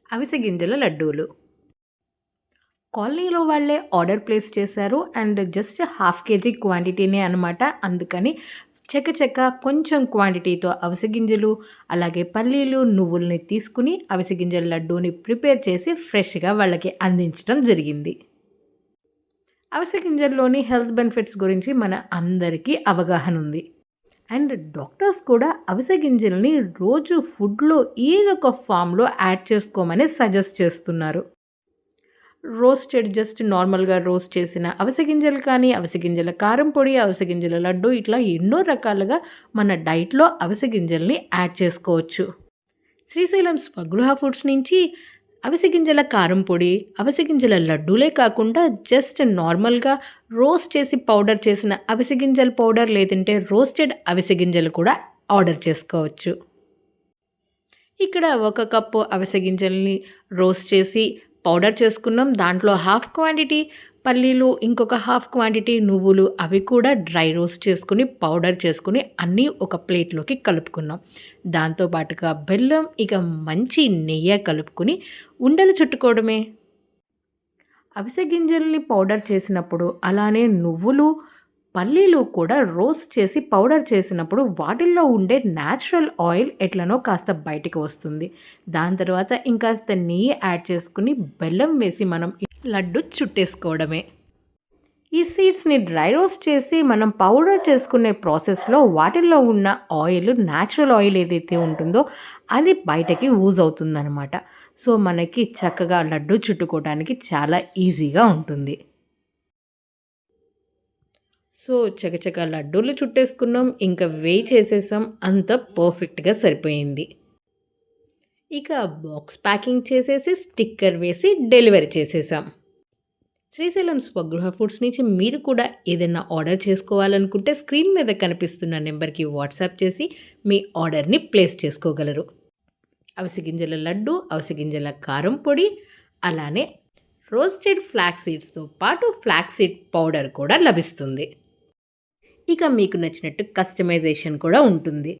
అవిసె గింజల లడ్డూలు. కాలనీలో వాళ్ళే ఆర్డర్ ప్లేస్ చేశారు. అండ్ జస్ట్ హాఫ్ కేజీ క్వాంటిటీనే అనమాట. అందుకని చకచక కొంచెం క్వాంటిటీతో అవిసె గింజలు, అలాగే పల్లీలు, నువ్వుల్ని తీసుకుని అవిసె గింజల లడ్డూని ప్రిపేర్ చేసి ఫ్రెష్‌గా వాళ్ళకి అందించడం జరిగింది. అవిసె గింజల్లోని హెల్త్ బెనిఫిట్స్ గురించి మన అందరికీ అవగాహన ఉంది. అండ్ డాక్టర్స్ కూడా అవిసె గింజల్ని రోజు ఫుడ్‌లో ఏదో ఒక ఫామ్‌లో యాడ్ చేసుకోమని సజెస్ట్ చేస్తున్నారు. రోస్టెడ్ జస్ట్ నార్మల్‌గా రోస్ట్ చేసిన అవిసె గింజలు కానీ, అవిసె గింజల కారం పొడి, అవిసె గింజల లడ్డు ఇట్లా ఎన్నో రకాలుగా మన డైట్‌లో అవిసె గింజల్ని యాడ్ చేసుకోవచ్చు. శ్రీశైలం స్వగృహ ఫుడ్స్ నుంచి అవిసె గింజల కారం పొడి, అవిసె గింజల లడ్డూలే కాకుండా జస్ట్ నార్మల్‌గా రోస్ట్ చేసి పౌడర్ చేసిన అవిసె గింజల పౌడర్ లేదంటే రోస్టెడ్ అవిసె గింజలు కూడా ఆర్డర్ చేసుకోవచ్చు. ఇక్కడ ఒక కప్పు అవిసె గింజల్ని రోస్ట్ చేసి పౌడర్ చేసుకున్నాం. దాంట్లో హాఫ్ క్వాంటిటీ పల్లీలు, ఇంకొక హాఫ్ క్వాంటిటీ నువ్వులు అవి కూడా డ్రై రోస్ట్ చేసుకుని, పౌడర్ చేసుకుని అన్నీ ఒక ప్లేట్‌లోకి కలుపుకున్నాం. దాంతో పాటుగా బెల్లం, ఇక మంచి నెయ్యి కలుపుకొని ఉండలు చుట్టుకోవడమే. అవిసె గింజల్ని పౌడర్ చేసినప్పుడు, అలానే నువ్వులు, పల్లీలు కూడా రోస్ట్ చేసి పౌడర్ చేసినప్పుడు వాటిల్లో ఉండే న్యాచురల్ ఆయిల్ ఎట్లనో కాస్త బయటికి వస్తుంది. దాని తర్వాత ఇంకాస్త నెయ్యి యాడ్ చేసుకుని బెల్లం వేసి మనం లడ్డు చుట్టేసుకోవడమే. ఈ సీడ్స్‌ని డ్రై రోస్ట్ చేసి మనం పౌడర్ చేసుకునే ప్రాసెస్‌లో వాటిల్లో ఉన్న ఆయిల్, న్యాచురల్ ఆయిల్ ఏదైతే ఉంటుందో అది బయటకి ఊజ్ అవుతుందనమాట. సో, మనకి చక్కగా లడ్డు చుట్టుకోవడానికి చాలా ఈజీగా ఉంటుంది. సో, చకచక లడ్డూలు చుట్టేసుకున్నాం. ఇంకా వేయి చేసేసాం. అంత పర్ఫెక్ట్‌గా సరిపోయింది. ఇక బాక్స్ ప్యాకింగ్ చేసేసి స్టిక్కర్ వేసి డెలివరీ చేసేసాం. శ్రీశైలం స్వగృహ ఫుడ్స్ నుంచి మీరు కూడా ఏదైనా ఆర్డర్ చేసుకోవాలనుకుంటే స్క్రీన్ మీద కనిపిస్తున్న నెంబర్‌కి వాట్సాప్ చేసి మీ ఆర్డర్‌ని ప్లేస్ చేసుకోగలరు. అవిసె గింజల లడ్డు, అవిసె గింజల కారం పొడి, అలానే రోస్టెడ్ ఫ్లాక్స్ సీడ్స్‌తో పాటు ఫ్లాక్స్ సీడ్ పౌడర్ కూడా లభిస్తుంది. ఇక మీకు నచ్చినట్టు కస్టమైజేషన్ కూడా ఉంటుంది.